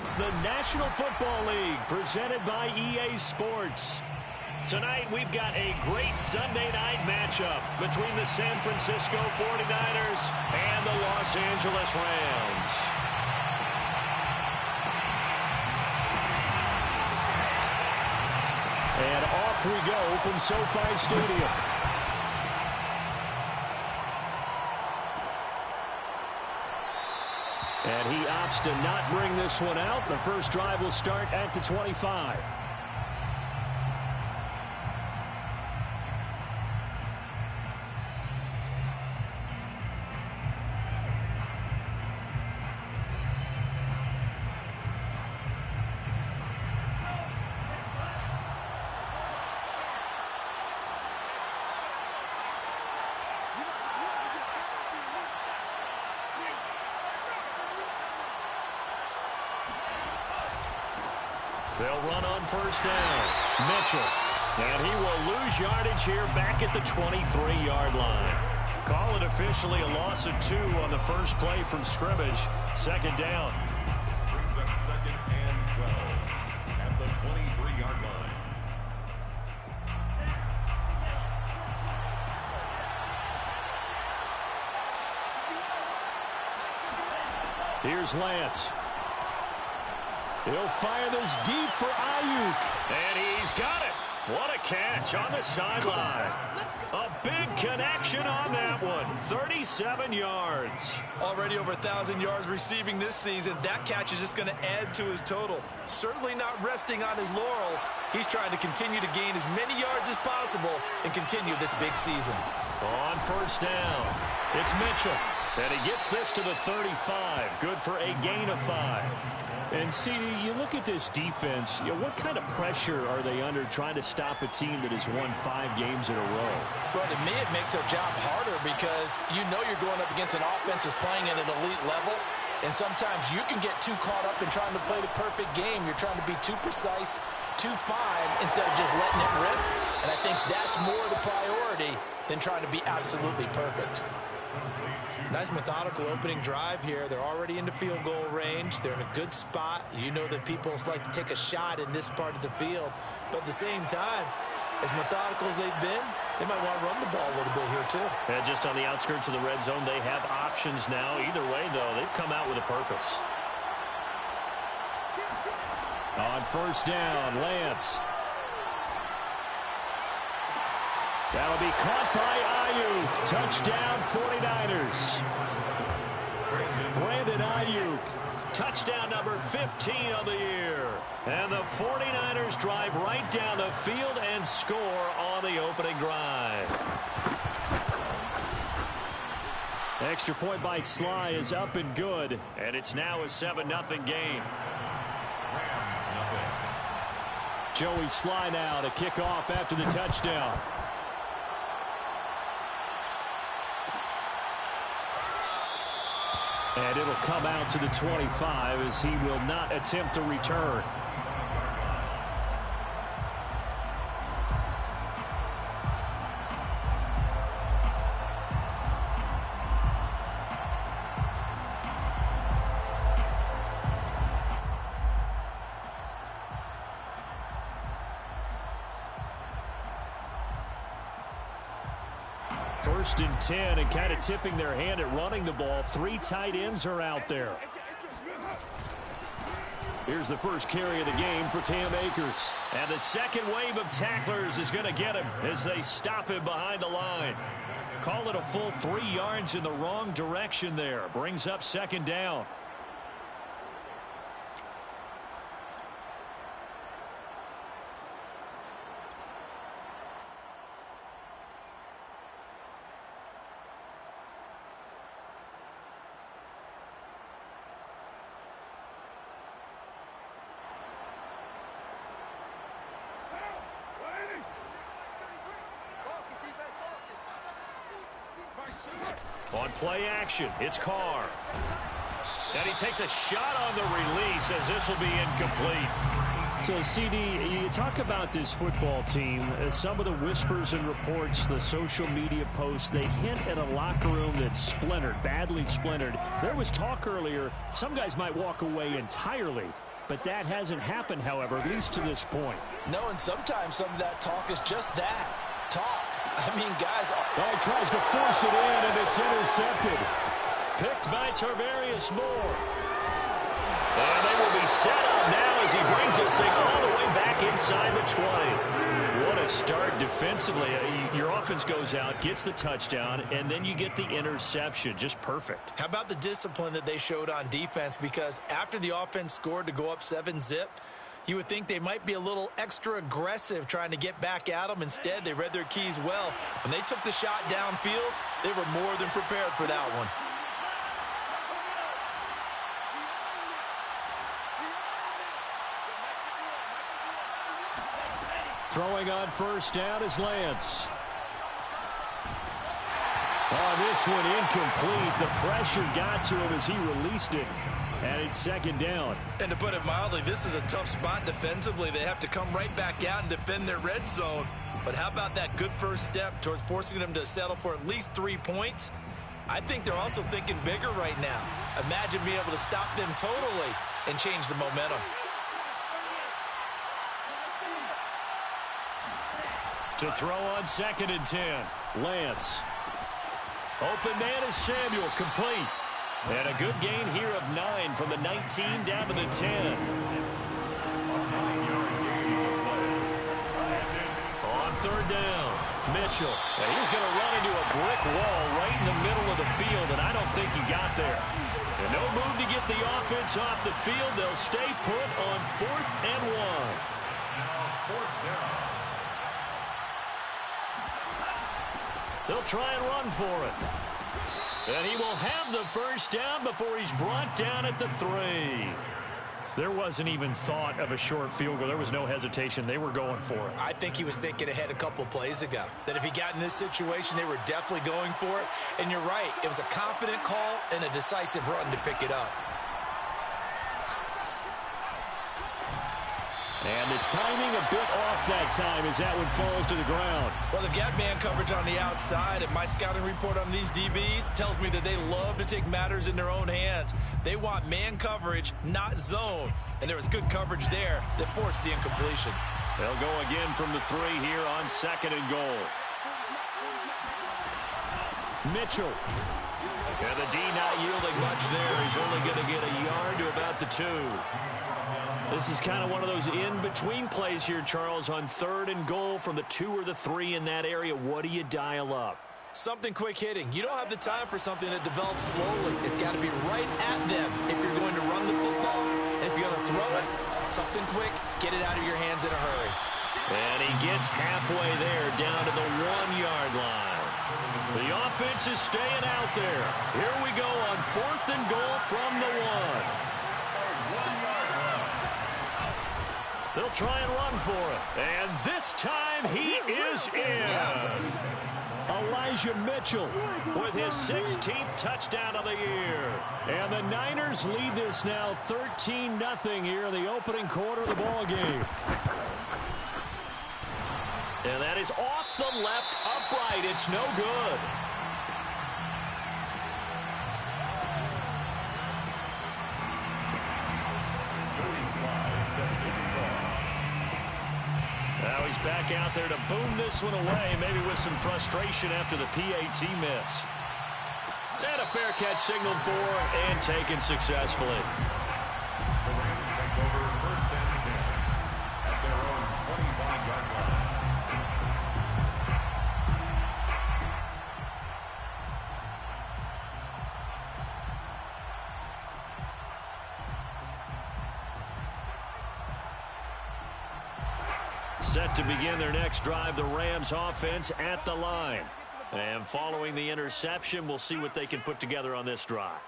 It's the National Football League presented by EA Sports. Tonight we've got a great Sunday night matchup between the San Francisco 49ers and the Los Angeles Rams. And off we go from SoFi Stadium. And he opts to not bring this one out. The first drive will start at the 25. They'll run on first down. Mitchell. And he will lose yardage here back at the 23-yard line. Call it officially a loss of 2 on the first play from scrimmage. Second down. Brings up 2nd and 12 at the 23-yard line. Here's Lance. He'll fire this deep for Ayuk. And he's got it. What a catch on the sideline. A big connection on that one. 37 yards. Already over 1,000 yards receiving this season. That catch is just going to add to his total. Certainly not resting on his laurels. He's trying to continue to gain as many yards as possible and continue this big season. On first down, it's Mitchell. And he gets this to the 35. Good for a gain of 5. And, CD, you look at this defense, what kind of pressure are they under trying to stop a team that has won 5 games in a row? Well, to me, it makes their job harder because you know you're going up against an offense that's playing at an elite level, and sometimes you can get too caught up in trying to play the perfect game. You're trying to be too precise, too fine, instead of just letting it rip. And I think that's more the priority than trying to be absolutely perfect. Nice methodical opening drive here. They're already into field goal range. They're in a good spot. You know that people like to take a shot in this part of the field. But at the same time, as methodical as they've been, they might want to run the ball a little bit here too. And just on the outskirts of the red zone, they have options now. Either way, though, they've come out with a purpose. On first down, Lance. That'll be caught by Ayuk. Touchdown, 49ers. Brandon Ayuk. Touchdown number 15 of the year. And the 49ers drive right down the field and score on the opening drive. Extra point by Sly is up and good. And it's now a 7-0 game. Rams nothing. Joey Sly now to kick off after the touchdown. And it'll come out to the 25 as he will not attempt to return. First and 10, and kind of tipping their hand at running the ball. 3 tight ends are out there. Here's the first carry of the game for Cam Akers. And the second wave of tacklers is going to get him as they stop him behind the line. Call it a full 3 yards in the wrong direction there. Brings up second down. On play action, it's Carr. And he takes a shot on the release as this will be incomplete. So, CD, you talk about this football team. Some of the whispers and reports, the social media posts, they hint at a locker room that's splintered, badly splintered. There was talk earlier, some guys might walk away entirely. but that hasn't happened, however, at least to this point. No, and sometimes some of that talk is just that, talk. I mean, guys. Oh, he tries to force it in, and it's intercepted. Picked by Tarvarius Moore. And they will be set up now as he brings this thing all the way back inside the 20. What a start defensively. Your offense goes out, gets the touchdown, and then you get the interception. Just perfect. How about the discipline that they showed on defense? Because after the offense scored to go up 7-zip, you would think they might be a little extra aggressive trying to get back at them. Instead, they read their keys well. When they took the shot downfield, they were more than prepared for that one. Throwing on first down is Lance. Oh, this one incomplete. The pressure got to him as he released it. And it's second down. And to put it mildly, this is a tough spot defensively. They have to come right back out and defend their red zone. But how about that good first step towards forcing them to settle for at least 3 points? I think they're also thinking bigger right now. Imagine being able to stop them totally and change the momentum. To throw on 2nd and 10. Lance. Open man is Samuel, complete. And a good gain here of 9 from the 19 down to the 10. On 3rd down, Mitchell. And he's going to run into a brick wall right in the middle of the field, and I don't think he got there. And no move to get the offense off the field. They'll stay put on 4th and 1. They'll try and run for it. And he will have the first down before he's brought down at the 3. There wasn't even thought of a short field goal. There was no hesitation. They were going for it. I think he was thinking ahead a couple plays ago, that if he got in this situation, they were definitely going for it. And you're right. It was a confident call and a decisive run to pick it up. And the timing a bit off that time as that one falls to the ground. Well, they've got man coverage on the outside, and my scouting report on these DBs tells me that they love to take matters in their own hands. They want man coverage, not zone. And there was good coverage there that forced the incompletion. They'll go again from the 3 here on 2nd and goal. Mitchell. And the D not yielding much there. He's only going to get a yard to about the 2. This is kind of one of those in-between plays here, Charles, on 3rd and goal from the 2 or the 3 in that area. What do you dial up? Something quick hitting. You don't have the time for something that develops slowly. It's got to be right at them if you're going to run the football. And if you're going to throw it, something quick, get it out of your hands in a hurry. And he gets halfway there, down to the 1-yard line. The offense is staying out there. Here we go on 4th and goal from the 1. They'll try and run for it. And this time he is in. Yes. Elijah Mitchell with his 16th touchdown of the year. And the Niners lead this now 13-0 here in the opening quarter of the ball game. And that is off the left upright. It's no good. Now he's back out there to boom this one away, maybe with some frustration after the PAT miss. And a fair catch signaled for and taken successfully. The Rams take over 1st and 10 at their own 25-yard line. Set to begin their next drive, the Rams offense at the line. And following the interception, we'll see what they can put together on this drive.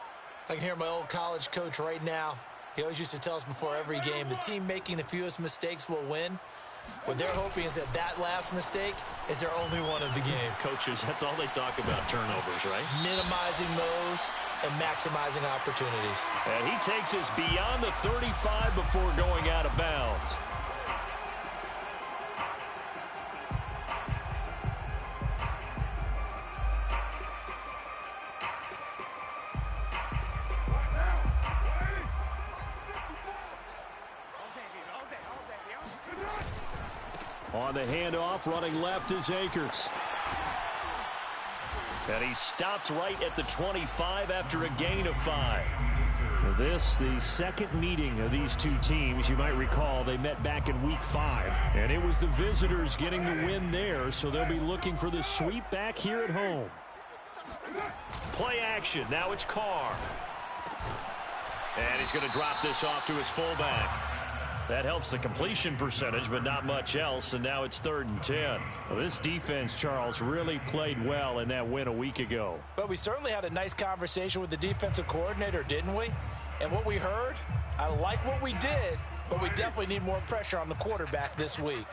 I can hear my old college coach right now. He always used to tell us before every game, the team making the fewest mistakes will win. What they're hoping is that last mistake is their only one of the game. Coaches, that's all they talk about, turnovers, right? Minimizing those and maximizing opportunities. And he takes us beyond the 35 before going out of bounds. On the handoff, running left is Akers. And he stopped right at the 25 after a gain of 5. This, the second meeting of these two teams. You might recall they met back in Week 5. And it was the visitors getting the win there, so they'll be looking for the sweep back here at home. Play action. Now it's Carr. And he's going to drop this off to his fullback. That helps the completion percentage, but not much else, and now it's 3rd and 10. Well, this defense, Charles, really played well in that win a week ago. But we certainly had a nice conversation with the defensive coordinator, didn't we? And what we heard, I like what we did, but we definitely need more pressure on the quarterback this week.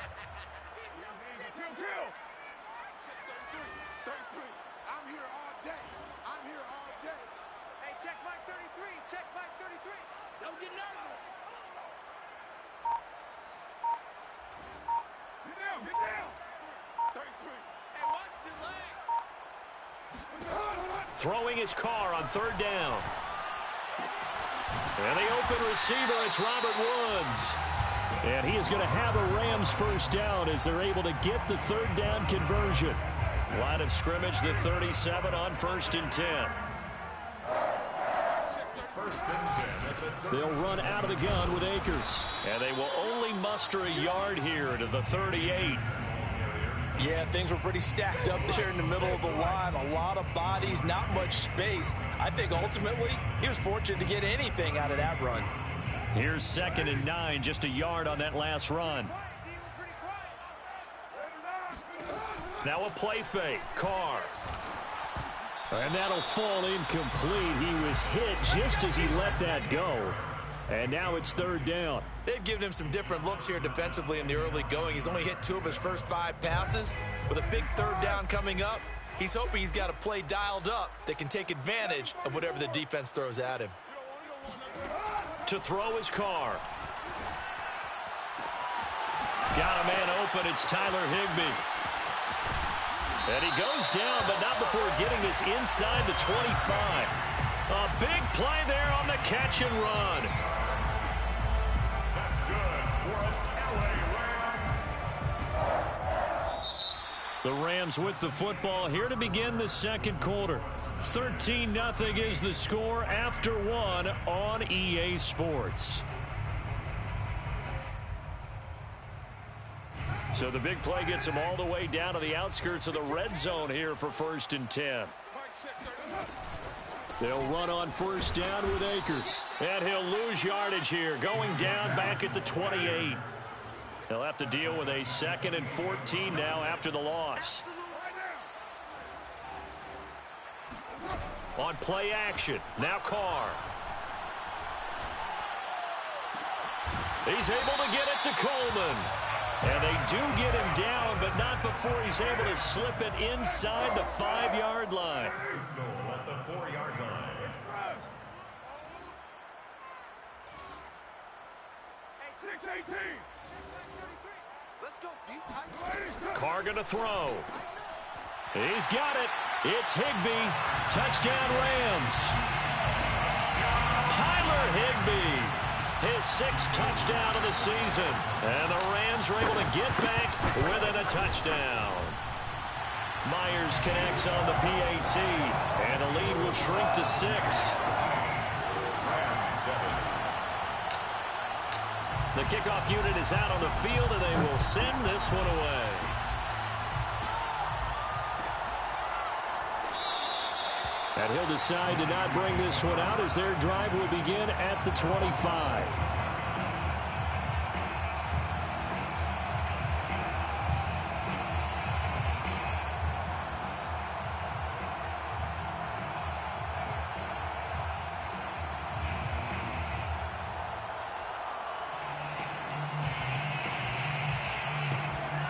Throwing his Carr on 3rd down. And the open receiver, it's Robert Woods. And he is going to have a Rams first down as they're able to get the 3rd down conversion. Line of scrimmage, the 37 on 1st and 10. They'll run out of the gun with Akers. And they will only muster a yard here to the 38. Yeah, things were pretty stacked up there in the middle of the line. A lot of bodies, not much space. I think ultimately he was fortunate to get anything out of that run. Here's 2nd and 9, just a yard on that last run. Now a play fake. Carr. And that'll fall incomplete. He was hit just as he let that go. And now it's 3rd down. They've given him some different looks here defensively in the early going. He's only hit 2 of his first 5 passes. With a big 3rd down coming up, he's hoping he's got a play dialed up that can take advantage of whatever the defense throws at him. To throw his Carr. Got a man open. It's Tyler Higbee. And he goes down, but not before getting this inside the 25. A big play there on the catch and run. That's good for an LA Rams. The Rams with the football here to begin the 2nd quarter. 13-0 is the score after 1 on EA Sports. So the big play gets him all the way down to the outskirts of the red zone here for 1st and 10. They'll run on 1st down with Akers. And he'll lose yardage here, going down back at the 28. They'll have to deal with a 2nd and 14 now after the loss. On play action, now Carr. He's able to get it to Coleman. And they do get him down, but not before he's able to slip it inside the 5-yard line. At the 4-yard line. Carr gonna throw. He's got it. It's Higbee. Touchdown Rams. Tyler Higbee. His 6th touchdown of the season. And the Rams are able to get back within a touchdown. Myers connects on the PAT. And the lead will shrink to 6. The kickoff unit is out on the field, and they will send this one away. And he'll decide to not bring this one out as their drive will begin at the 25.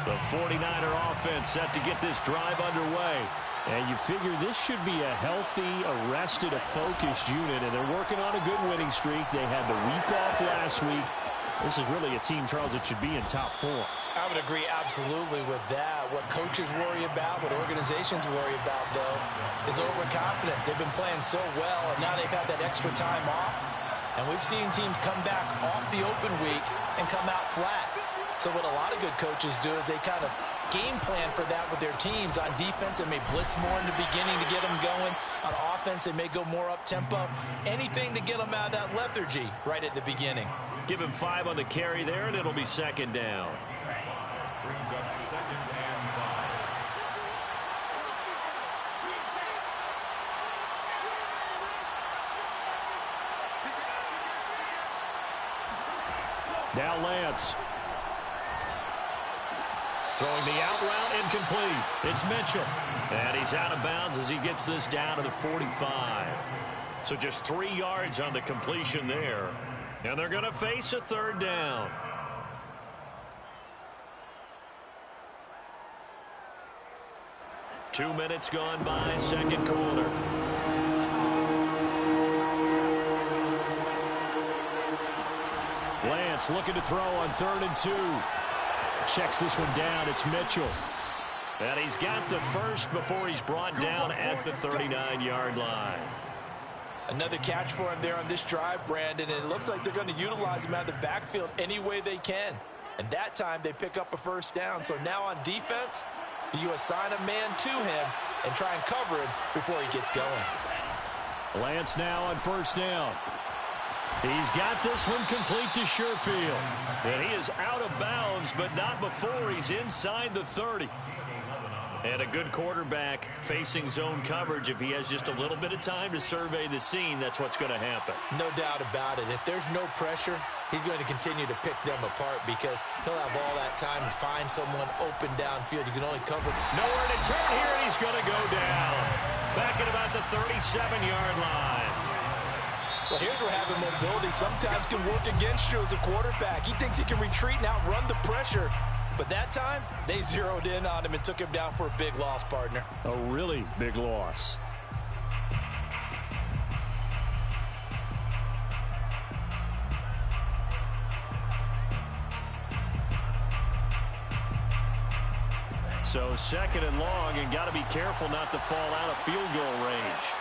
The 49er offense set to get this drive underway. And you figure this should be a healthy, arrested, a focused unit, and they're working on a good winning streak. They had the week off last week. This is really a team, Charles, that should be in top 4. I would agree absolutely with that. What coaches worry about, what organizations worry about, though, is overconfidence. They've been playing so well, and now they've got that extra time off. And we've seen teams come back off the open week and come out flat. So what a lot of good coaches do is they kind of game plan for that with their teams. On defense, they may blitz more in the beginning to get them going. On offense, they may go more up-tempo. Anything to get them out of that lethargy right at the beginning. Give him 5 on the carry there, and it'll be second down. Brings up 2nd and 5. Now Lance. Throwing the out route, incomplete. It's Mitchell. And he's out of bounds as he gets this down to the 45. So just 3 yards on the completion there. And they're going to face a 3rd down. Two minutes gone by, second quarter. Lance looking to throw on 3rd and 2. Checks this one down. It's Mitchell. And he's got the first before he's brought down at the 39-yard line. Another catch for him there on this drive, Brandon, and it looks like they're going to utilize him out of the backfield any way they can. And that time they pick up a 1st down. So now on defense, do you assign a man to him and try and cover him before he gets going? Lance now on 1st down. He's got this one complete to Sherfield. And he is out of bounds, but not before he's inside the 30. And a good quarterback facing zone coverage. If he has just a little bit of time to survey the scene, that's what's going to happen. No doubt about it. If there's no pressure, he's going to continue to pick them apart because he'll have all that time to find someone open downfield. You can only cover. Nowhere to turn here, and he's going to go down. Back at about the 37-yard line. Well, here's where having mobility sometimes can work against you as a quarterback. He thinks he can retreat and outrun the pressure. But that time, they zeroed in on him and took him down for a big loss, partner. A really big loss. So 2nd and long, and got to be careful not to fall out of field goal range.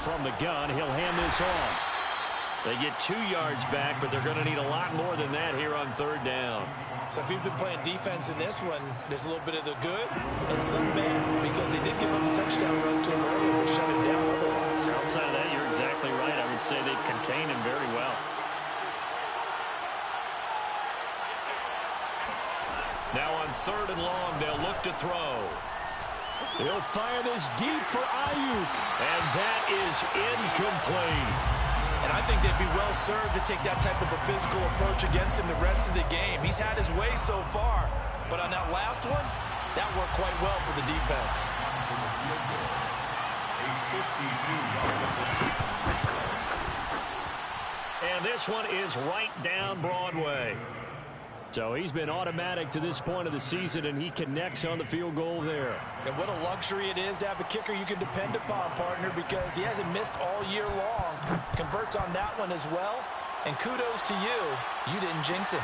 From the gun, he'll hand this off. They get 2 yards back, but they're going to need a lot more than that here on 3rd down. So if you've been playing defense in this one, there's a little bit of the good and some bad because they did give up the touchdown run to him earlier, but shut him down otherwise. Outside of that, you're exactly right. I would say they've contained him very well. Now on 3rd and long, they'll look to throw. He'll fire this deep for Ayuk. And that is incomplete. And I think they'd be well served to take that type of a physical approach against him the rest of the game. He's had his way so far. But on that last one, that worked quite well for the defense. And this one is right down Broadway. So he's been automatic to this point of the season, and he connects on the field goal there. And what a luxury it is to have a kicker you can depend upon, partner, because he hasn't missed all year long. Converts on that one as well. And kudos to you. You didn't jinx him.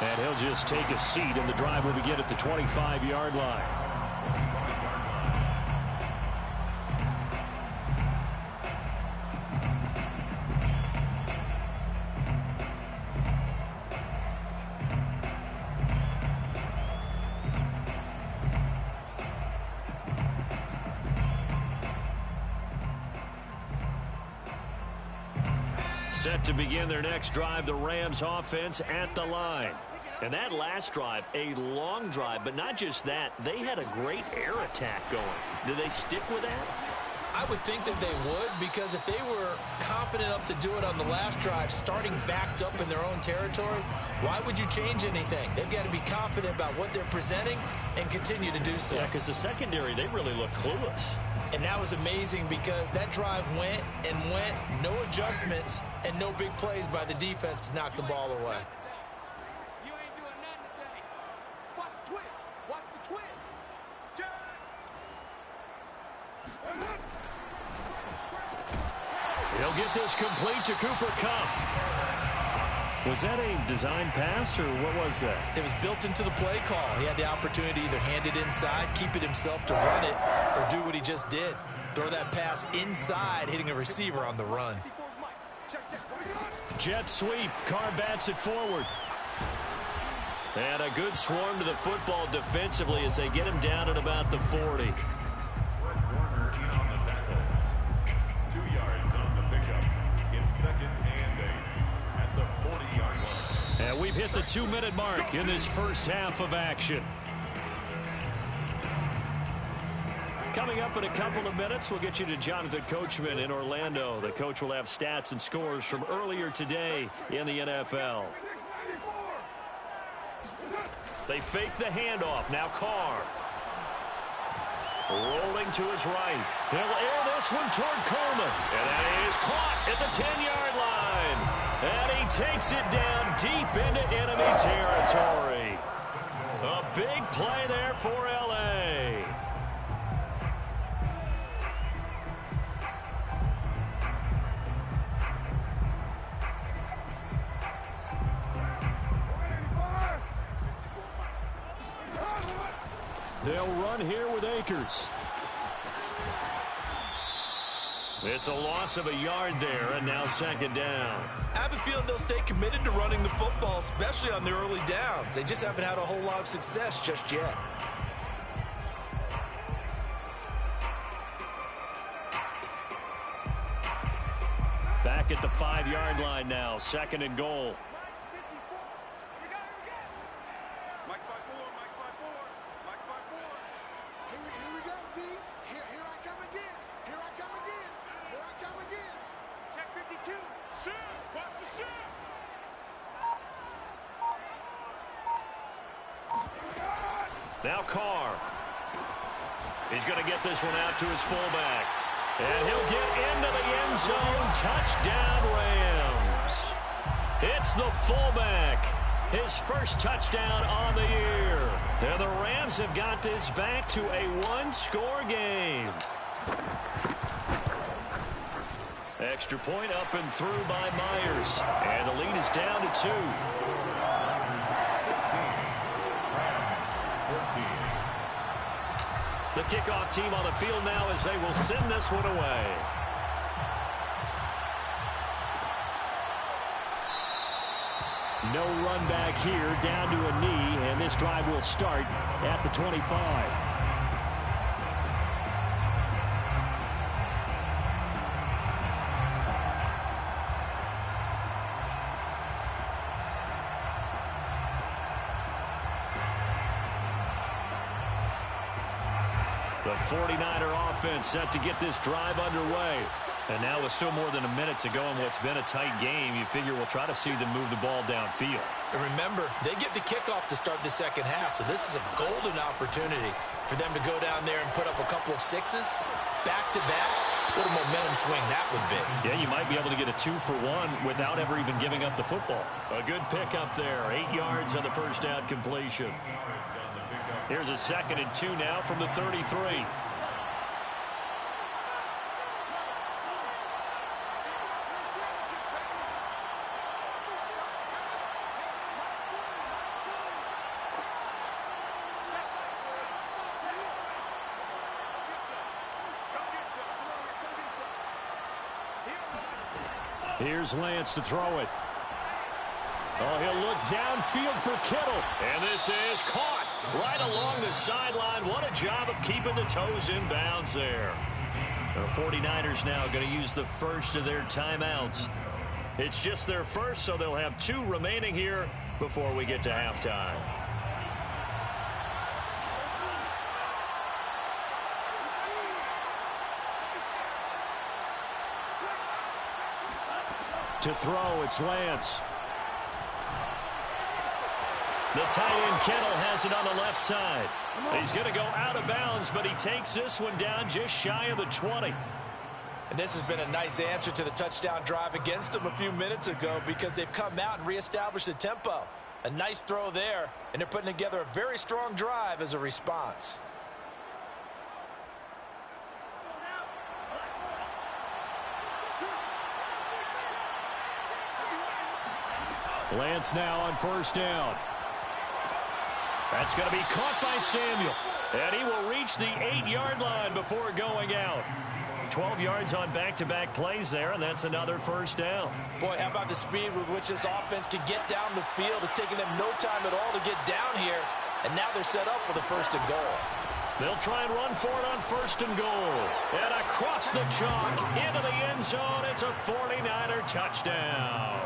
And he'll just take a seat, and the drive will begin at the 25-yard line. Set to begin their next drive, the Rams offense at the line. And that last drive, a long drive, but not just that, they had a great air attack going. Do they stick with that? I would think that they would, because if they were confident enough to do it on the last drive, starting backed up in their own territory, why would you change anything? They've got to be confident about what they're presenting and continue to do so. Yeah, because the secondary, they really look clueless. And that was amazing because that drive went and went, no adjustments, and no big plays by the defense to knock the ball away. You ain't doing nothing today. Watch the twist. Watch the twist. He'll get this complete to Cooper Kupp. Was that a design pass, or what was that? It was built into the play call. He had the opportunity to either hand it inside, keep it himself to run it, or do what he just did. Throw that pass inside, hitting a receiver on the run. Jet sweep. Carr bats it forward. And a good swarm to the football defensively as they get him down at about the 40. Warner in on the tackle. 2 yards on the pickup. It's 2nd and 8 at the 40-yard line. And we've hit the 2-minute mark in this first half of action. Coming up in a couple of minutes, we'll get you to Jonathan Coachman in Orlando. The coach will have stats and scores from earlier today in the NFL. They fake the handoff. Now Carr. Rolling to his right. He'll air this one toward Coleman. And that is caught at the 10-yard line. And he takes it down deep into enemy territory. A big play there for L.A. They'll run here with Akers. It's a loss of a yard there, and now 2nd down. I have a feeling they'll stay committed to running the football, especially on their early downs. They just haven't had a whole lot of success just yet. Back at the 5-yard line now, 2nd and goal. Here we go, D. Here I come again. Here I come again. Here I come again. Check 52. Shoot. Watch the shoot. Now Carr. He's going to get this one out to his fullback. And he'll get into the end zone. Touchdown, Rams. It's the fullback. His first touchdown on the year. And the Rams have got this back to a 1-score game. Extra point up and through by Myers. And the lead is down to 2. 16. Rams 14. The kickoff team on the field now as they will send this one away. No run back here, down to a knee, and this drive will start at the 25. The 49er offense set to get this drive underway. And now with still more than a minute to go in what's been a tight game, you figure we'll try to see them move the ball downfield. And remember, they get the kickoff to start the second half, so this is a golden opportunity for them to go down there and put up a couple of sixes back-to-back. What a momentum swing that would be. Yeah, you might be able to get a 2-for-1 without ever even giving up the football. A good pickup there. 8 yards on the first down completion. Here's a 2nd and 2 now from the 33. Here's Lance to throw it. Oh, he'll look downfield for Kittle. And this is caught right along the sideline. What a job of keeping the toes in bounds there. The 49ers now going to use the first of their timeouts. It's just their first, so they'll have 2 remaining here before we get to halftime. To throw, it's Lance. The tight end Kittle has it on the left side. He's going to go out of bounds, but he takes this one down just shy of the 20. And this has been a nice answer to the touchdown drive against them a few minutes ago because they've come out and reestablished the tempo. A nice throw there, and they're putting together a very strong drive as a response. Lance now on first down. That's going to be caught by Samuel. And he will reach the 8-yard line before going out. 12 yards on back-to-back plays there, and that's another first down. Boy, how about the speed with which this offense can get down the field? It's taking them no time at all to get down here, and now they're set up with a first and goal. They'll try and run for it on first and goal. And across the chalk, into the end zone, it's a 49er touchdown.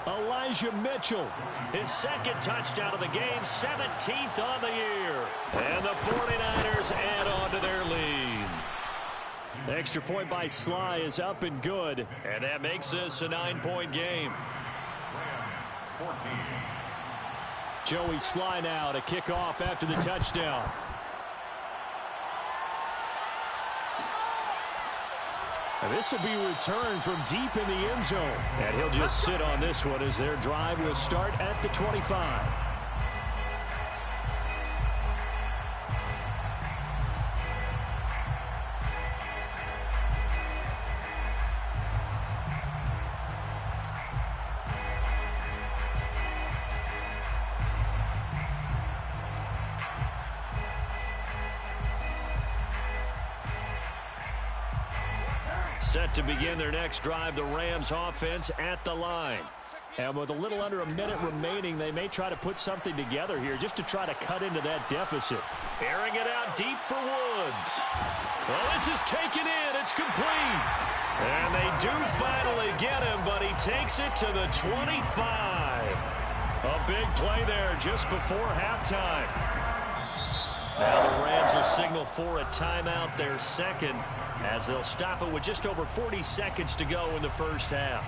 Elijah Mitchell, his second touchdown of the game, 17th on the year. And the 49ers add on to their lead. The extra point by Sly is up and good. And that makes this a 9-point game. Rams 14. Joey Sly now to kick off after the touchdown. And this will be returned from deep in the end zone. And he'll just sit on this one as their drive will start at the 25. Set to begin their next drive, the Rams offense at the line. And with a little under a minute remaining, they may try to put something together here just to try to cut into that deficit. Airing it out deep for Woods. Well, this is taken in. It's complete. And they do finally get him, but he takes it to the 25. A big play there just before halftime. Now the Rams will signal for a timeout, their second, as they'll stop it with just over 40 seconds to go in the first half.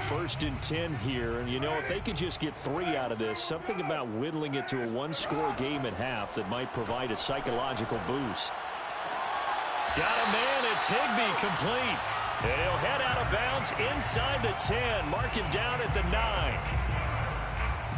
First and 10 here, and you know, if they could just get 3 out of this, something about whittling it to a one-score game at half that might provide a psychological boost. Got a man, it's Higbee, complete. And he'll head out of bounds inside the 10. Mark him down at the 9.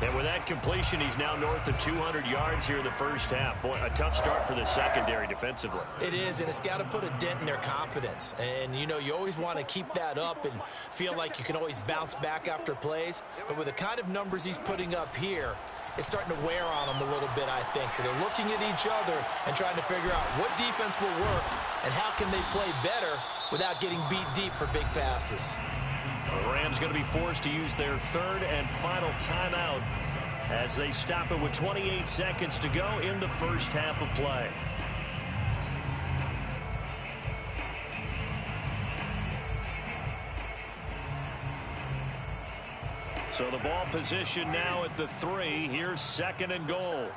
And with that completion, he's now north of 200 yards here in the first half. Boy, a tough start for the secondary defensively. It is, and it's got to put a dent in their confidence. And, you know, you always want to keep that up and feel like you can always bounce back after plays. But with the kind of numbers he's putting up here, it's starting to wear on them a little bit, I think. So they're looking at each other and trying to figure out what defense will work and how can they play better without getting beat deep for big passes. The Rams going to be forced to use their third and final timeout as they stop it with 28 seconds to go in the first half of play. So the ball position now at the 3. Here's second and goal.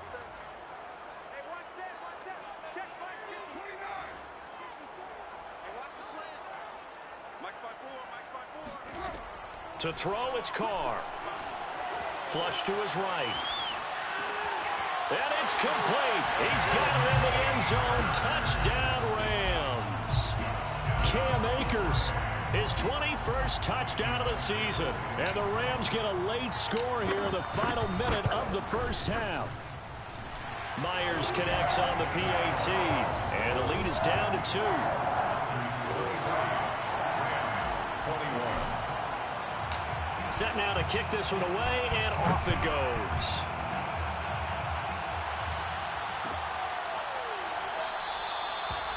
To throw, it's Carr. Flush to his right. And it's complete. He's got it in the end zone. Touchdown, Rams. Cam Akers, his 21st touchdown of the season. And the Rams get a late score here in the final minute of the first half. Myers connects on the PAT. And the lead is down to 2. Set now to kick this one away, and off it goes.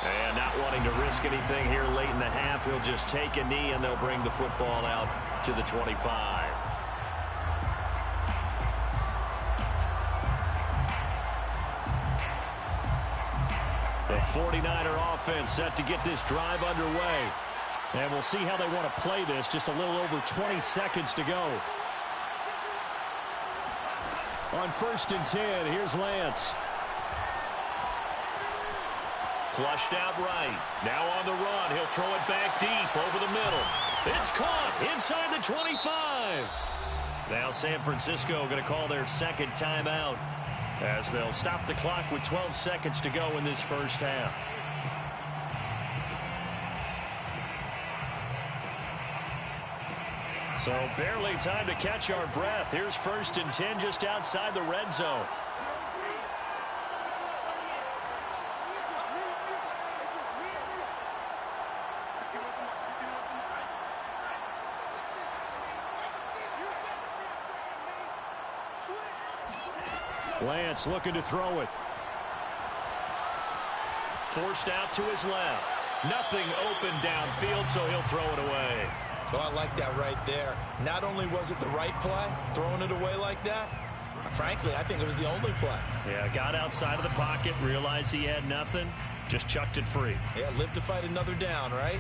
And not wanting to risk anything here late in the half, he'll just take a knee, and they'll bring the football out to the 25. The 49er offense set to get this drive underway. And we'll see how they want to play this. Just a little over 20 seconds to go. On first and 10, here's Lance. Flushed out right. Now on the run. He'll throw it back deep over the middle. It's caught inside the 25. Now San Francisco going to call their second timeout as they'll stop the clock with 12 seconds to go in this first half. So barely time to catch our breath. Here's first and 10 just outside the red zone. Lance looking to throw it. Forced out to his left. Nothing open downfield, so he'll throw it away. Oh, I like that right there. Not only was it the right play, throwing it away like that, frankly, I think it was the only play. Yeah, got outside of the pocket, realized he had nothing, just chucked it free. Yeah, live to fight another down, right?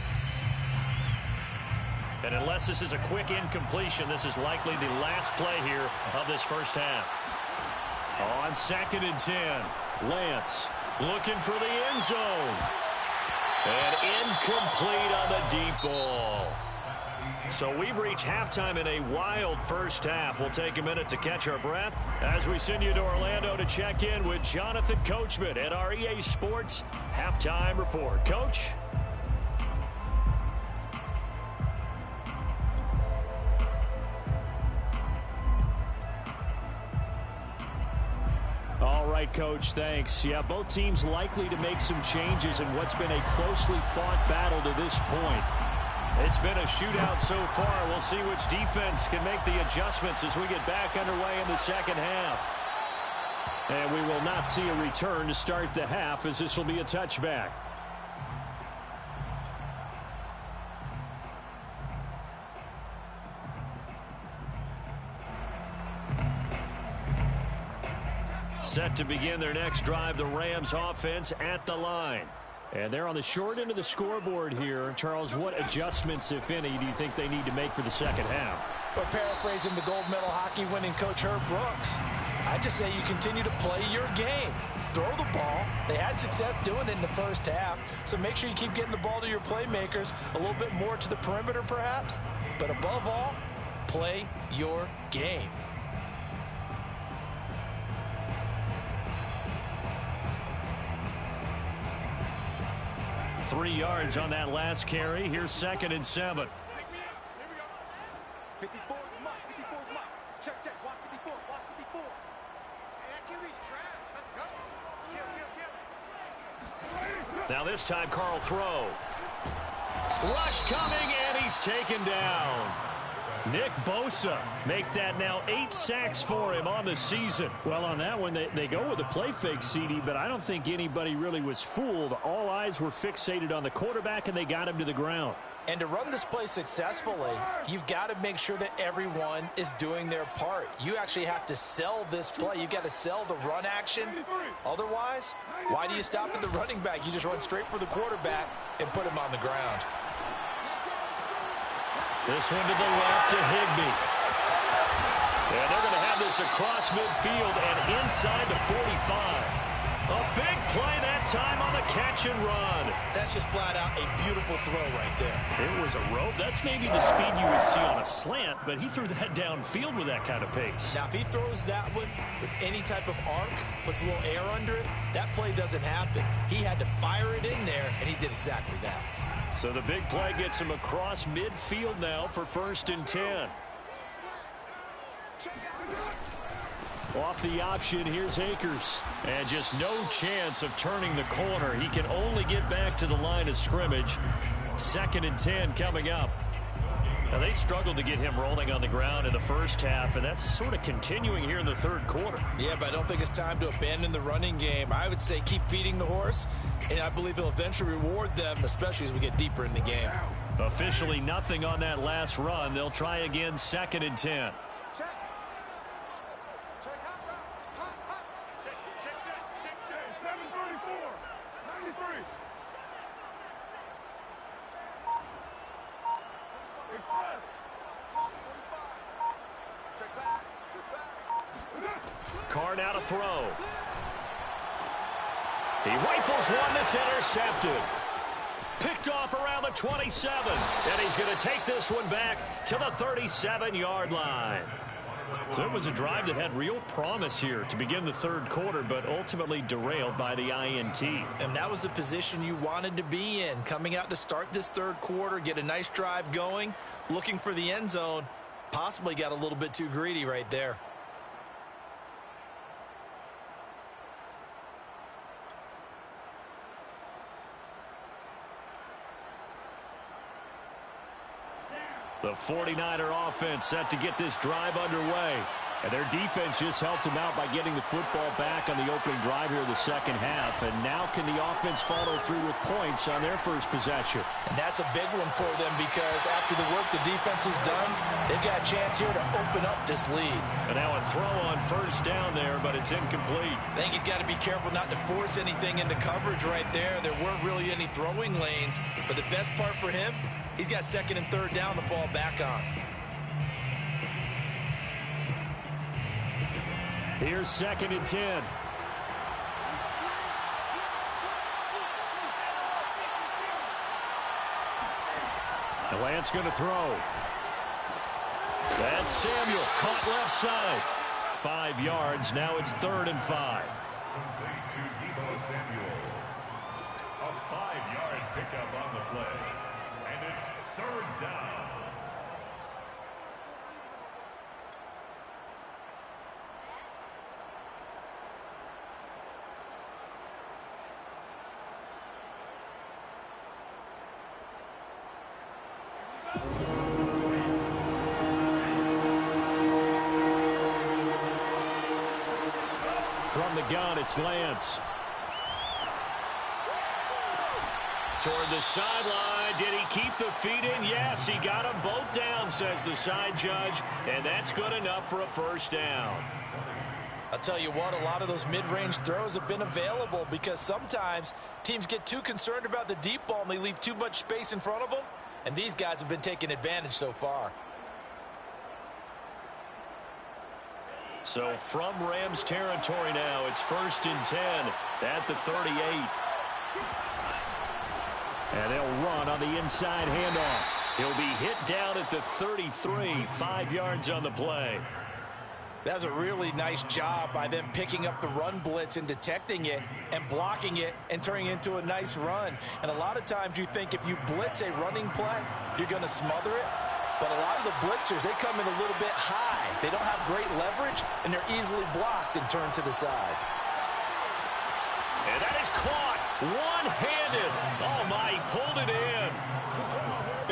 And unless this is a quick incompletion, this is likely the last play here of this first half. On 2nd and 10, Lance looking for the end zone. And incomplete on the deep ball. So we've reached halftime in a wild first half. We'll take a minute to catch our breath as we send you to Orlando to check in with Jonathan Coachman at our EA Sports Halftime Report. Coach? All right, Coach, thanks. Yeah, both teams likely to make some changes in what's been a closely fought battle to this point. It's been a shootout so far. We'll see which defense can make the adjustments as we get back underway in the second half. And we will not see a return to start the half, as this will be a touchback. Set to begin their next drive, the Rams offense at the line. And they're on the short end of the scoreboard here. Charles, what adjustments, if any, do you think they need to make for the second half? Well, paraphrasing the gold medal hockey winning coach Herb Brooks, I just say you continue to play your game. Throw the ball. They had success doing it in the first half, so make sure you keep getting the ball to your playmakers, a little bit more to the perimeter perhaps, but above all, play your game. Three yards on that last carry. Here's 2nd and 7. 54 is Mike. 54 is Mike. Check, check. Watch 54. Watch 54. Hey, that QB's trash. Let's go. Now this time, Carl throw. Rush coming, and he's taken down. Nick Bosa make that now 8 sacks for him on the season. Well, on that one, they go with a play fake, CD, but I don't think anybody really was fooled. All eyes were fixated on the quarterback, and they got him to the ground. And to run this play successfully, you've got to make sure that everyone is doing their part. You actually have to sell this play. You've got to sell the run action. Otherwise, why do you stop at the running back? You just run straight for the quarterback and put him on the ground. This one to the left to Higbee. And they're going to have this across midfield and inside the 45. A big play that time on the catch and run. That's just flat out a beautiful throw right there. It was a rope. That's maybe the speed you would see on a slant, but he threw that downfield with that kind of pace. Now, if he throws that one with any type of arc, puts a little air under it, that play doesn't happen. He had to fire it in there, and he did exactly that. So the big play gets him across midfield now for 1st and 10. Off the option, here's Akers. And just no chance of turning the corner. He can only get back to the line of scrimmage. 2nd and 10 coming up. Now, they struggled to get him rolling on the ground in the first half, and that's sort of continuing here in the third quarter. Yeah, but I don't think it's time to abandon the running game. I would say keep feeding the horse, and I believe he'll eventually reward them, especially as we get deeper in the game. Officially nothing on that last run. They'll try again, 2nd and 10. Carr now to throw. He rifles one that's intercepted. Picked off around the 27. And he's going to take this one back to the 37-yard line. So it was a drive that had real promise here to begin the third quarter, but ultimately derailed by the INT. And that was the position you wanted to be in, coming out to start this third quarter, get a nice drive going, looking for the end zone. Possibly got a little bit too greedy right there. The 49er offense set to get this drive underway. And their defense just helped them out by getting the football back on the opening drive here in the second half. And now can the offense follow through with points on their first possession? And that's a big one for them because after the work the defense has done, they've got a chance here to open up this lead. And now a throw on first down there, but it's incomplete. I think he's got to be careful not to force anything into coverage right there. There weren't really any throwing lanes. But the best part for him, he's got second and third down to fall back on. Here's 2nd and 10. And Lance going to throw. That's Samuel, caught left side. 5 yards, now it's 3rd and 5. To Samuel. A 5-yard pickup on the play. And it's 3rd down. From the gun, it's Lance. Toward the sideline. Did he keep the feet in? Yes, he got them both down, says the side judge. And that's good enough for a first down. I'll tell you what, a lot of those mid-range throws have been available because sometimes teams get too concerned about the deep ball and they leave too much space in front of them. And these guys have been taking advantage so far. So from Rams territory now, it's 1st and 10 at the 38. And they'll run on the inside handoff. He'll be hit down at the 33, 5 yards on the play. That's a really nice job by them picking up the run blitz and detecting it and blocking it and turning it into a nice run. And a lot of times you think if you blitz a running play, you're going to smother it. But a lot of the blitzers, they come in a little bit high. They don't have great leverage, and they're easily blocked and turned to the side. And that is caught one-handed. Oh, my, he pulled it in.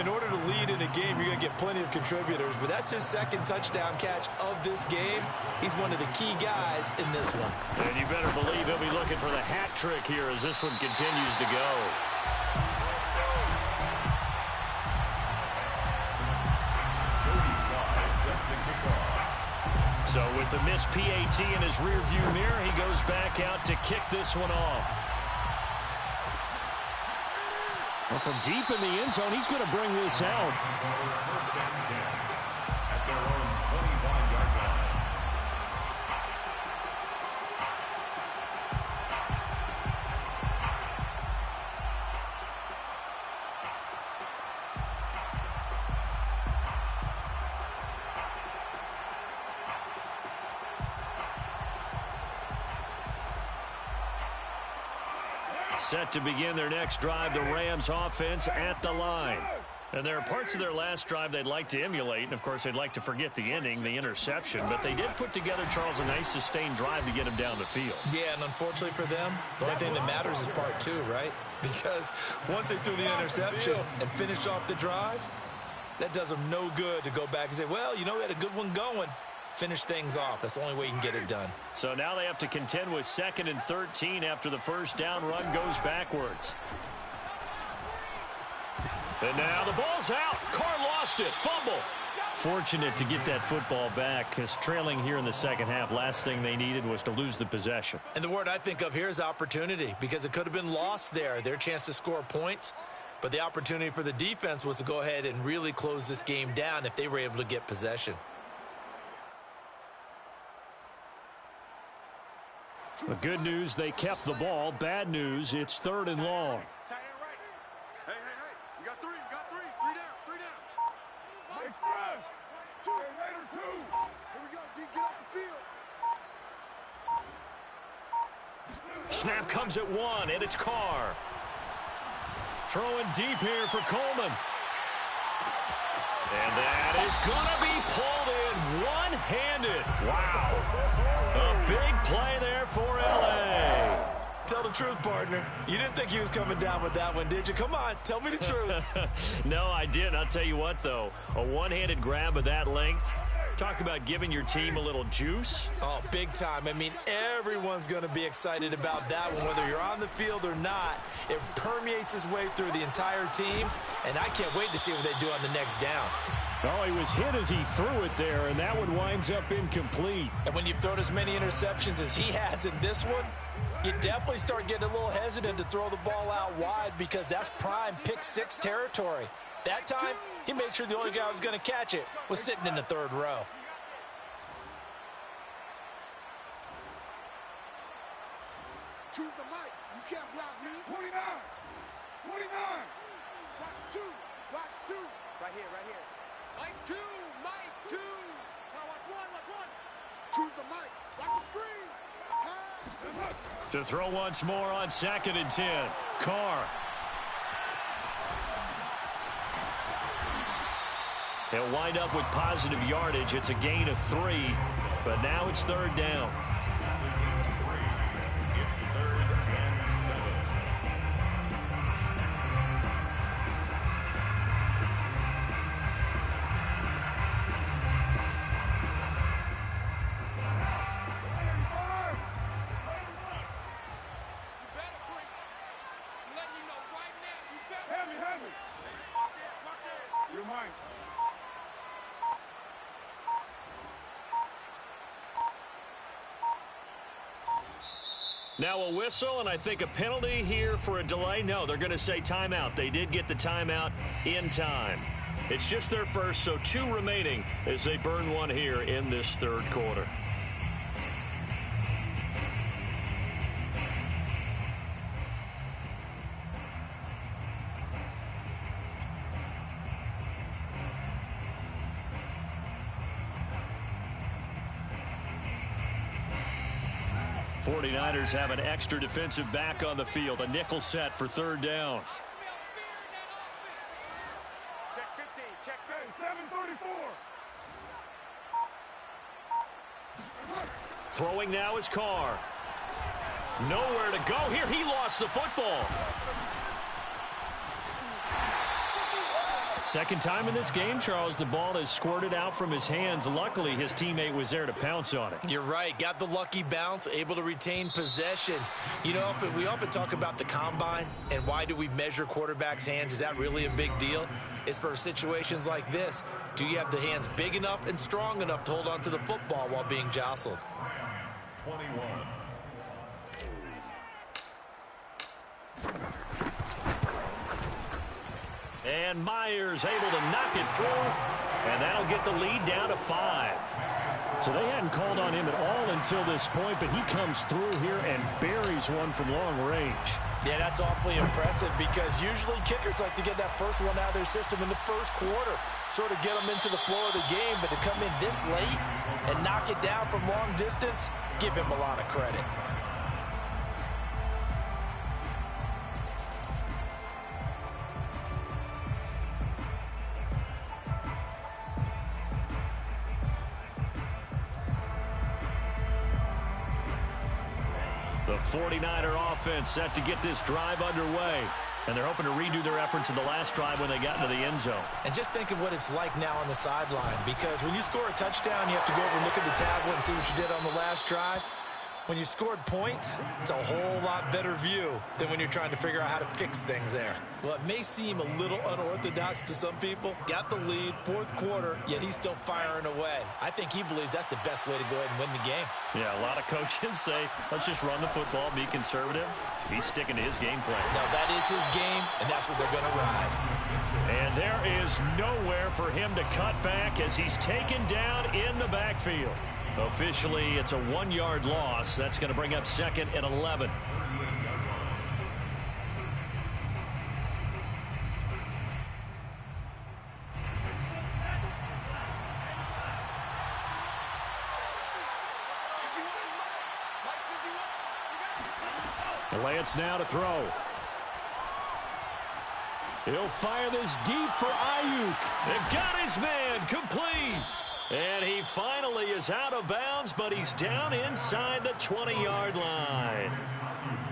In order to lead in a game, you're going to get plenty of contributors, but that's his 2nd touchdown catch of this game. He's one of the key guys in this one. And you better believe he'll be looking for the hat trick here as this one continues to go. So with the missed PAT in his rearview mirror, he goes back out to kick this one off. Well, from deep in the end zone, he's going to bring this out. First and 10 at their own 25-yard line. Set to begin their next drive, the Rams offense at the line. And there are parts of their last drive they'd like to emulate, and of course they'd like to forget the ending, the interception, but they did put together, Charles, a nice sustained drive to get him down the field. Yeah, and unfortunately for them, the only thing that matters is part 2, right? Because once they threw the interception and finished off the drive, that does them no good to go back and say, well, you know, we had a good one going. Finish things off. That's the only way you can get it done. So now they have to contend with 2nd and 13 after the first down run goes backwards. And now the ball's out. Carr lost it. Fumble. Fortunate to get that football back, because trailing here in the second half, last thing they needed was to lose the possession. And the word I think of here is opportunity, because it could have been lost there. Their chance to score points. But the opportunity for the defense was to go ahead and really close this game down if they were able to get possession. The good news, they kept the ball. Bad news, it's 3rd and long. Tight end right. Hey. You got 3. 3 down. Mike Fresh. 2. Later 2. Here we go, D. Get off the field. Snap comes at 1, and it's Carr. Throwing deep here for Coleman. And that is going to be pulled in one-handed. Wow. A big play there for L.A. Tell the truth, partner. You didn't think he was coming down with that one, did you? Come on, tell me the truth. No, I didn't. I'll tell you what, though. A one-handed grab of that length, Talk about giving your team a little juice. Oh, big time. I mean, everyone's going to be excited about that one, whether you're on the field or not. It permeates its way through the entire team, and I can't wait to see what they do on the next down. Oh, he was hit as he threw it there, and that one winds up incomplete. And when you've thrown as many interceptions as he has in this one, you definitely start getting a little hesitant to throw the ball out wide because that's prime pick six territory. That time, he made sure the only guy who was going to catch it was sitting in the third row. Choose the mic. You can't block me. 29. 29. Watch two. Watch two. Right here, right here. Mike two. Mike two. Now watch one. Watch one. Choose the mic. Watch the screen. Pass. To throw once more on 2nd and 10. Carr. He'll wind up with positive yardage. It's a gain of 3, but now it's 3rd down. It's 3rd and 7. You're mine. Now a whistle, and I think a penalty here for a delay. No, they're going to say timeout. They did get the timeout in time. It's just their first, so 2 remaining as they burn one here in this 3rd quarter. '49ers have an extra defensive back on the field. A nickel set for 3rd down. Check 50. Check 734. Throwing now is Carr. Nowhere to go here. He lost the football. Second time in this game, Charles, the ball has squirted out from his hands. Luckily, his teammate was there to pounce on it. You're right. Got the lucky bounce, able to retain possession. You know, we often talk about the combine and why do we measure quarterbacks' hands. Is that really a big deal? It's for situations like this. Do you have the hands big enough and strong enough to hold on to the football while being jostled? 21. And Myers able to knock it through, and that'll get the lead down to 5. So they hadn't called on him at all until this point, but he comes through here and buries one from long range. Yeah, that's awfully impressive because usually kickers like to get that first one out of their system in the first quarter, sort of get them into the flow of the game, but to come in this late and knock it down from long distance, give him a lot of credit. The 49er offense set to get this drive underway. And they're hoping to redo their efforts in the last drive when they got into the end zone. And just think of what it's like now on the sideline, because when you score a touchdown, you have to go over and look at the tablet and see what you did on the last drive. When you scored points, it's a whole lot better view than when you're trying to figure out how to fix things there. Well, it may seem a little unorthodox to some people. Got the lead, 4th quarter, yet he's still firing away. I think he believes that's the best way to go ahead and win the game. Yeah, a lot of coaches say, let's just run the football, be conservative. He's sticking to his game plan. Now, that is his game, and that's what they're going to ride. And there is nowhere for him to cut back as he's taken down in the backfield. Officially, it's a 1-yard loss. That's going to bring up 2nd and 11. Lance now to throw. He'll fire this deep for Ayuk. And got his man complete. And he finally is out of bounds, but he's down inside the 20-yard line.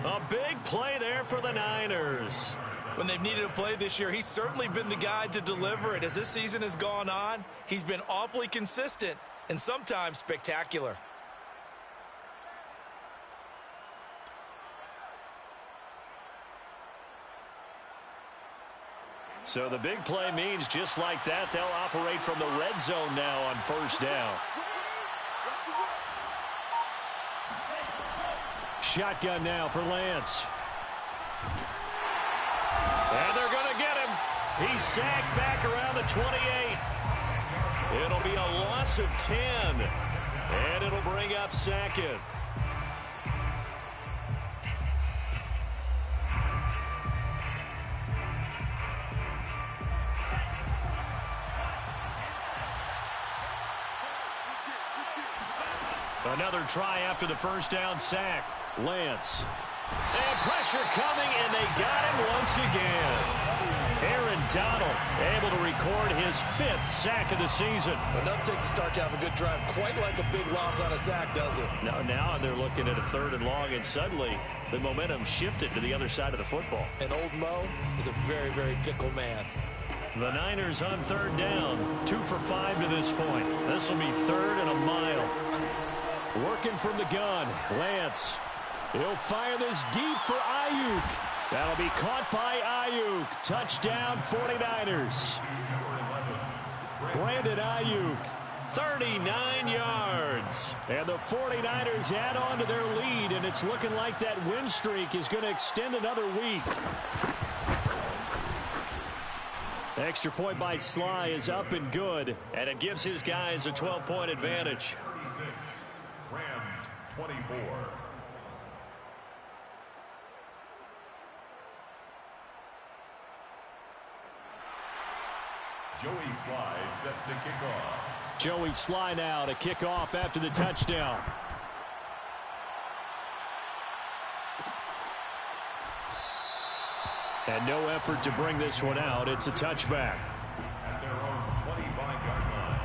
A big play there for the Niners. When they've needed a play this year, he's certainly been the guy to deliver it. As this season has gone on, he's been awfully consistent, and sometimes spectacular. So the big play means just like that, they'll operate from the red zone now on first down. Shotgun now for Lance. And they're going to get him. He's sacked back around the 28. It'll be a loss of 10. And it'll bring up second. Another try after the first down sack. Lance. And pressure coming, and they got him once again. Aaron Donald able to record his 5th sack of the season. Enough takes a start to have a good drive. Quite like a big loss on a sack, does it? Now they're looking at a 3rd and long, and suddenly the momentum shifted to the other side of the football. And old Mo is a very, very fickle man. The Niners on 3rd down. 2 for 5 to this point. This will be 3rd and a mile. Working from the gun, Lance. He'll fire this deep for Ayuk. That'll be caught by Ayuk. Touchdown, 49ers. Brandon Ayuk, 39 yards. And the 49ers add on to their lead, and it's looking like that win streak is going to extend another week. Extra point by Sly is up and good, and it gives his guys a 12-point advantage. 36, Rams 24. Joey Sly set to kick off. Joey Sly now to kick off after the touchdown. And no effort to bring this one out. It's a touchback. At their own 25-yard line.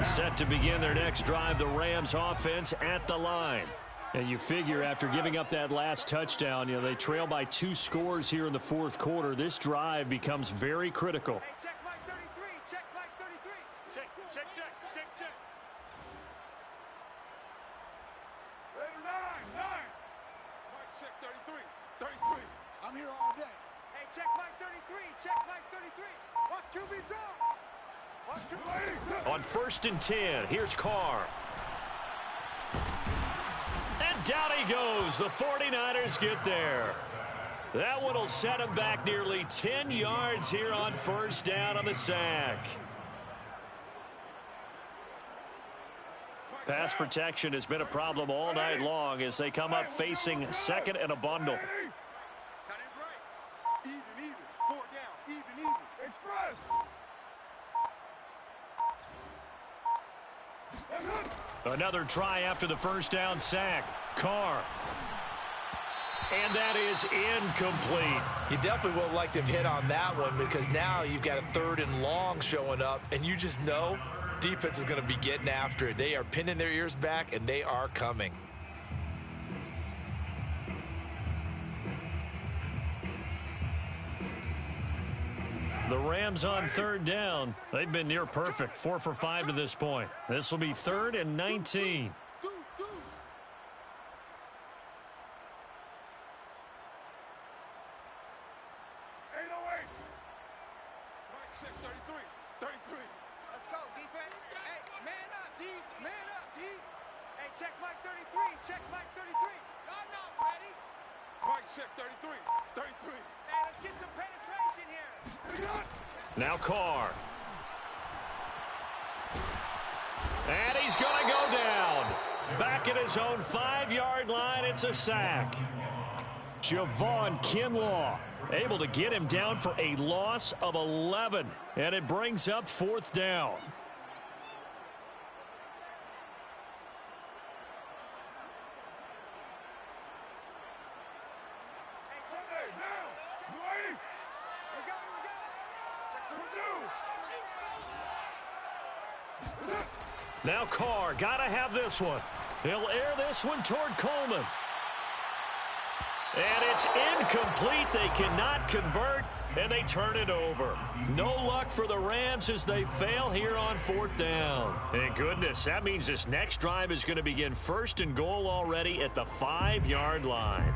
Set to begin their next drive, the Rams offense at the line. And you figure after giving up that last touchdown, they trail by 2 scores here in the 4th quarter. This drive becomes very critical. Hey, check Mike 33. Check Mike 33. Check. Check. 9. Mike, check 33. 33. I'm here all day. Hey, check Mike 33. Check Mike 33. Watch QB drop. On 1st and 10, here's Carr. And down he goes. The 49ers get there. That one will set him back nearly 10 yards here on 1st down on the sack. Pass protection has been a problem all night long as they come up facing 2nd and a bundle. Tight end's right. Even. 4 down. Even. Express. Another try after the first down sack. Carr. And that is incomplete. You definitely would like to have hit on that one because now you've got a 3rd and long showing up, and you just know defense is going to be getting after it. They are pinning their ears back, and they are coming. The Rams on 3rd down. They've been near perfect. 4 for 5 to this point. This will be 3rd and 19. Let's go, defense. Hey, man up, D. Man up, D. Hey, check Mike 33. Check Mike 33. I'm not ready. Mike, check 33. 33. Hey, let's get some penetration here. Now Carr. And he's going to go down. Back at his own 5-yard line, it's a sack. Javon Kinlaw able to get him down for a loss of 11. And it brings up 4th down. Now Carr, got to have this one. He'll air this one toward Coleman. And it's incomplete. They cannot convert, and they turn it over. No luck for the Rams as they fail here on 4th down. And goodness, that means this next drive is going to begin 1st and goal already at the 5-yard line.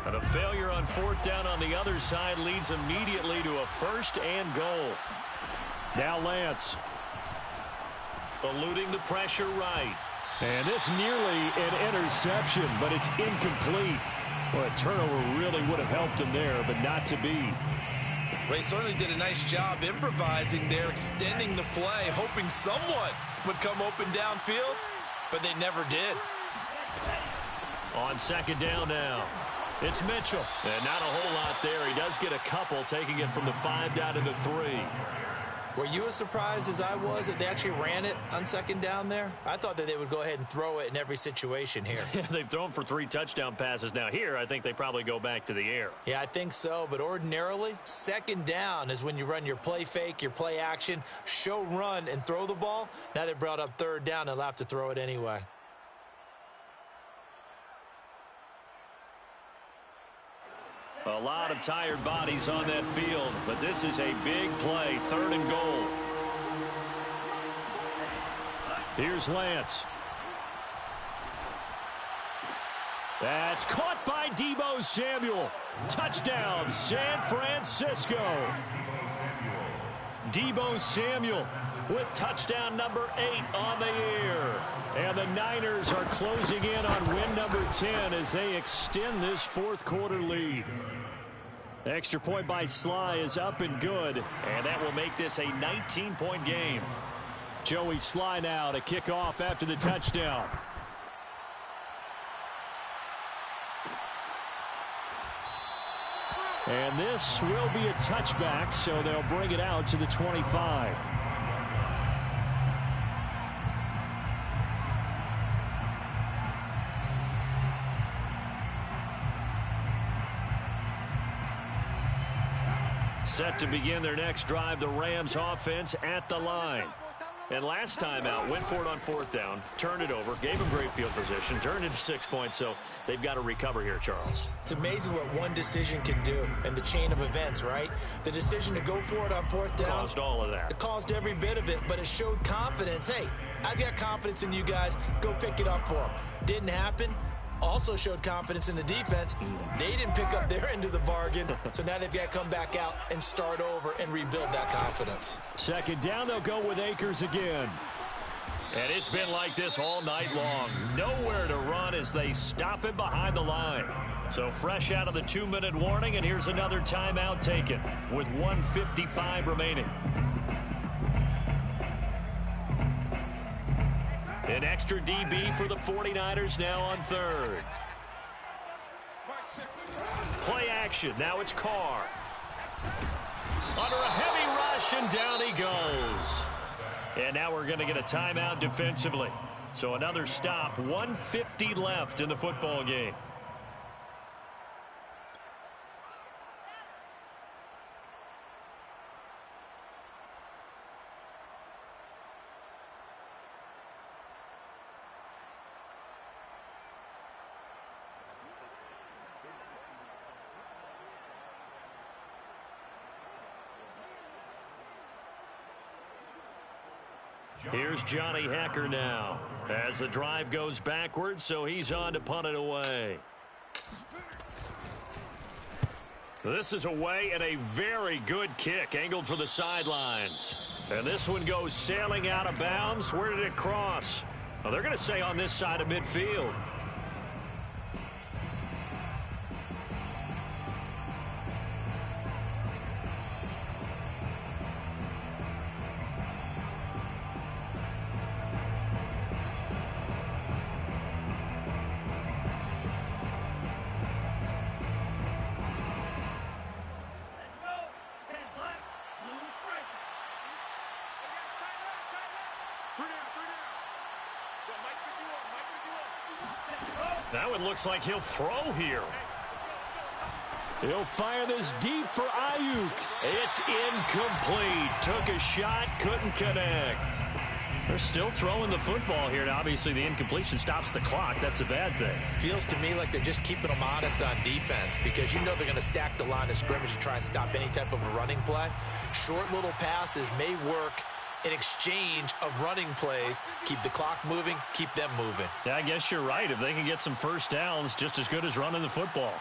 And the failure on 4th down on the other side leads immediately to a 1st and goal. Now Lance. Eluding the pressure right. And this nearly an interception, but it's incomplete. Well, a turnover really would have helped him there, but not to be. They certainly did a nice job improvising there, extending the play, hoping someone would come open downfield, but they never did. On 2nd down now, it's Mitchell. And not a whole lot there. He does get a couple, taking it from the 5 down to the 3. Were you as surprised as I was that they actually ran it on 2nd down there? I thought that they would go ahead and throw it in every situation here. Yeah, they've thrown for 3 touchdown passes now. Here, I think they probably go back to the air. Yeah, I think so. But ordinarily, 2nd down is when you run your play fake, your play action, show run, and throw the ball. Now they brought up 3rd down. They'll have to throw it anyway. A lot of tired bodies on that field, but this is a big play, 3rd and goal. Here's Lance. That's caught by Deebo Samuel. Touchdown, San Francisco. Deebo Samuel with touchdown number 8 on the year. And the Niners are closing in on win number 10 as they extend this 4th quarter lead. Extra point by Sly is up and good, and that will make this a 19-point game. Joey Sly now to kick off after the touchdown. And this will be a touchback, so they'll bring it out to the 25. Set to begin their next drive, the Rams offense at the line. And last time out, went for it on 4th down, turned it over, gave them great field position, turned into 6 points, so they've got to recover here, Charles. It's amazing what one decision can do in the chain of events, right? The decision to go for it on 4th down. Caused all of that. It caused every bit of it, but it showed confidence. Hey, I've got confidence in you guys. Go pick it up for them. Didn't happen. Also showed confidence in the defense. They didn't pick up their end of the bargain, so now they've got to come back out and start over and rebuild that confidence. 2nd down, they'll go with Akers again. And it's been like this all night long. Nowhere to run as they stop him behind the line. So fresh out of the 2-minute warning, and here's another timeout taken with 1:55 remaining. An extra DB for the 49ers now on 3rd. Play action. Now it's Carr. Under a heavy rush, and down he goes. And now we're going to get a timeout defensively. So another stop. 1:50 left in the football game. Here's Johnny Hacker now as the drive goes backwards, so he's on to punt it away. This is away and a very good kick angled for the sidelines. And this one goes sailing out of bounds. Where did it cross? Well, they're going to say on this side of midfield. That one looks like he'll throw here. He'll fire this deep for Ayuk. It's incomplete. Took a shot, couldn't connect. They're still throwing the football here, and obviously the incompletion stops the clock. That's a bad thing. Feels to me like they're just keeping them honest on defense because you know they're going to stack the line of scrimmage and try and stop any type of a running play. Short little passes may work in exchange of running plays. Keep the clock moving, keep them moving. Yeah, I guess you're right. If they can get some first downs, just as good as running the football.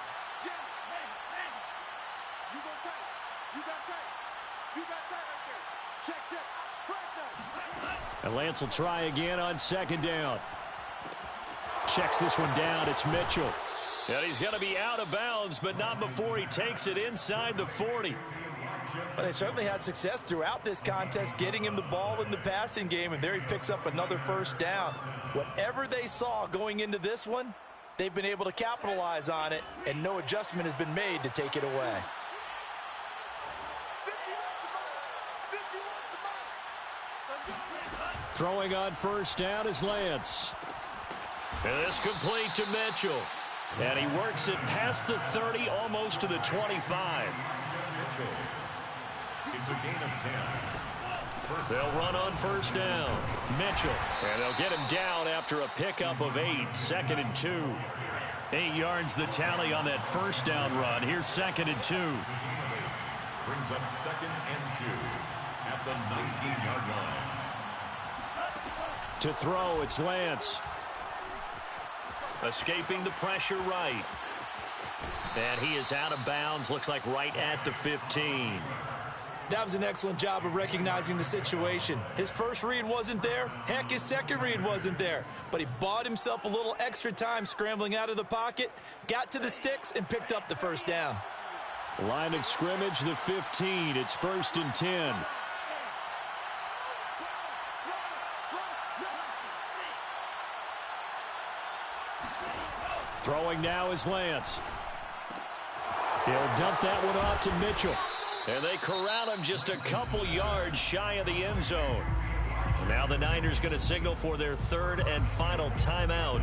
And Lance will try again on second down. Checks this one down. It's Mitchell. And he's going to be out of bounds, but not before he takes it inside the 40. But they certainly had success throughout this contest, getting him the ball in the passing game, and there he picks up another first down. Whatever they saw going into this one, they've been able to capitalize on it, and no adjustment has been made to take it away. Throwing on first down is Lance. And this complete to Mitchell. And he works it past the 30, almost to the 25. Mitchell. It's a gain of 10. They'll run on first down. Mitchell. And they'll get him down after a pickup of 8. 2nd and 2. 8 yards the tally on that first down run. Here's 2nd and 2. Brings up 2nd and 2 at the 19-yard line. To throw, it's Lance. Escaping the pressure right. And he is out of bounds, looks like right at the 15. That was an excellent job of recognizing the situation. His first read wasn't there. Heck, his second read wasn't there. But he bought himself a little extra time scrambling out of the pocket, got to the sticks, and picked up the first down. Line of scrimmage, the 15. It's 1st and 10. Throwing now is Lance. He'll dump that one off to Mitchell. And they corral him just a couple yards shy of the end zone. Now the Niners going to signal for their 3rd and final timeout.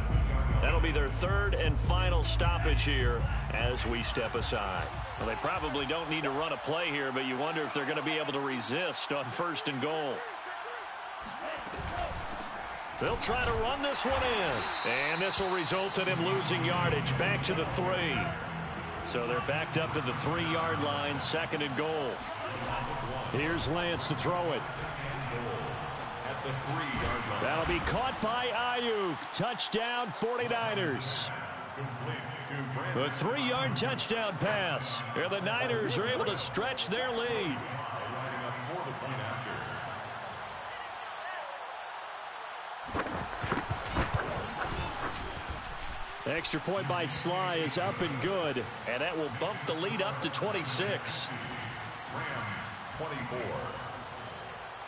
That'll be their 3rd and final stoppage here as we step aside. Well, they probably don't need to run a play here, but you wonder if they're going to be able to resist on 1st and goal. They'll try to run this one in. And this will result in him losing yardage back to the 3. So they're backed up to the 3-yard line, 2nd and goal. Here's Lance to throw it. At the 3-yard line. That'll be caught by Ayuk. Touchdown, 49ers. A 3-yard touchdown pass. And the Niners are able to stretch their lead. Extra point by Sly is up and good, and that will bump the lead up to 26. Rams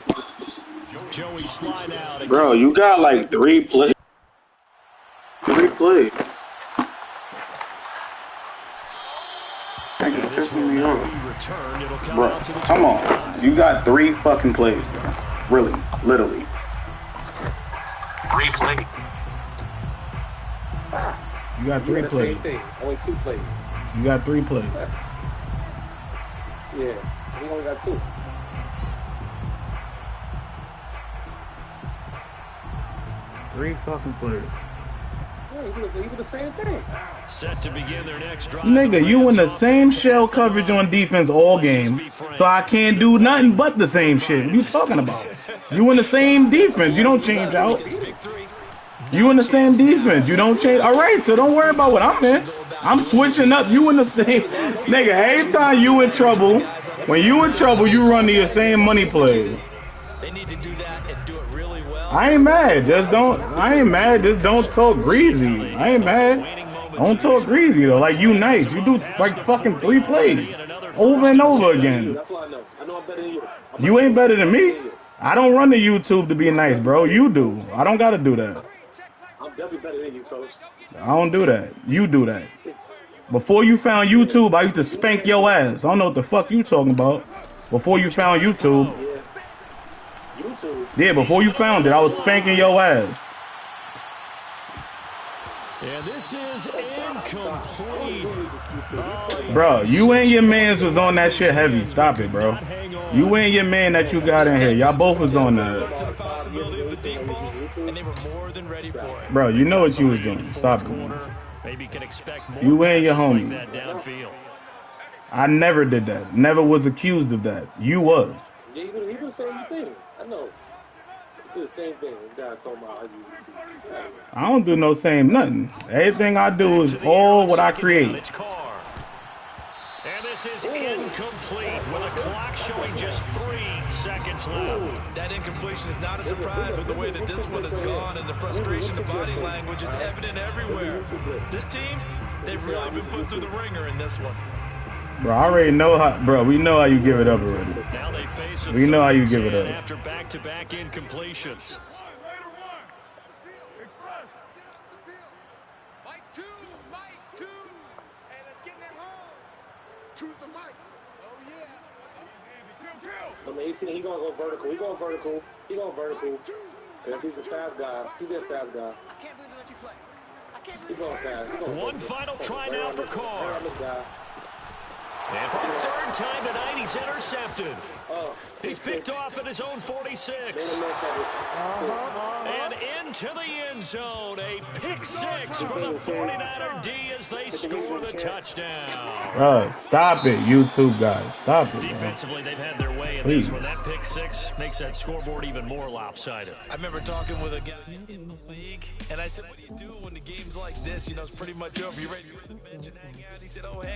24. Joey Sly now. Bro, you got like 3 plays. 3 plays. Bro, come on. You got 3 fucking plays, bro. Really, literally. 3 plays. You got 3 plays. Same thing. Only 2 plays. You got 3 plays. Yeah, we only got 2. Three fucking plays. Yeah, you do the same thing. Set to begin their next drive. Nigga, you in the same shell coverage on defense all game, so I can't do nothing but the same shit. What you talking about? You in the same defense. You don't change out. You in the same defense. You don't change. All right, so don't worry about what I'm in. I'm switching up. You in the same. Nigga, every time you in trouble, when you in trouble, you run the same money play. They need to do that and do it really well. I ain't mad. I ain't mad. Just don't talk greasy. I ain't mad. Don't talk greasy, though. Like, you nice. You do, like, fucking 3 plays over and over again. That's what I know. I know I'm better than you. You ain't better than me. I don't run the YouTube to be nice, bro. You do. I don't got to do that. I'm definitely better than you, coach. I don't do that. You do that. Before you found YouTube, I used to spank your ass. I don't know what the fuck you talking about. Before you found YouTube. Yeah. YouTube? Yeah, before you found it, I was spanking your ass. And this is incomplete. Bro, you and your mans was on that shit heavy. Stop it, bro. You and your man that you got in here. Y'all both was on that. To the possibility of the deep ball, and they were more than ready for it. Bro, you know what you was doing. Stop it, man. Maybe can expect more You and your passes homie. like that downfield. I never did that. Never was accused of that. You was. Yeah, he do the same thing. I know. He do the same thing. This guy told me how you. I don't do no same nothing. Everything I do is all what I create. It's Carr. And this is incomplete with a clock showing just 3 seconds left. That incompletion is not a surprise with the way that this one has gone, and the frustration of body language is evident everywhere. This team, they've really been put through the ringer in this one. Bro, I already know how. Bro, we know how you give it up already. Now they face a We know how you give it 3rd and up. 10 after back-to-back incompletions. Mike 2, Mike 2. Hey, let's get in that hole. Choose the mic. Oh, yeah. Number 18, he gonna go vertical. He going vertical. He going vertical. Because he's a fast guy. He's a fast guy. I can't believe they let you play. I can't He's believe going fast. He going One final try now for Carr. This guy. And for the 3rd time tonight, he's intercepted. Oh, He's picked off at his own 46. And into the end zone. A pick 6 for the 49er D as they score the touchdown. Bro, stop it, YouTube guys. Stop it, man. Defensively, they've had their way in Please. this one. That pick 6 makes that scoreboard even more lopsided. I remember talking with a guy in the league, and I said, what do you do when the game's like this? You know, it's pretty much over. You ready to go to the bench and hang out? He said, oh, heck.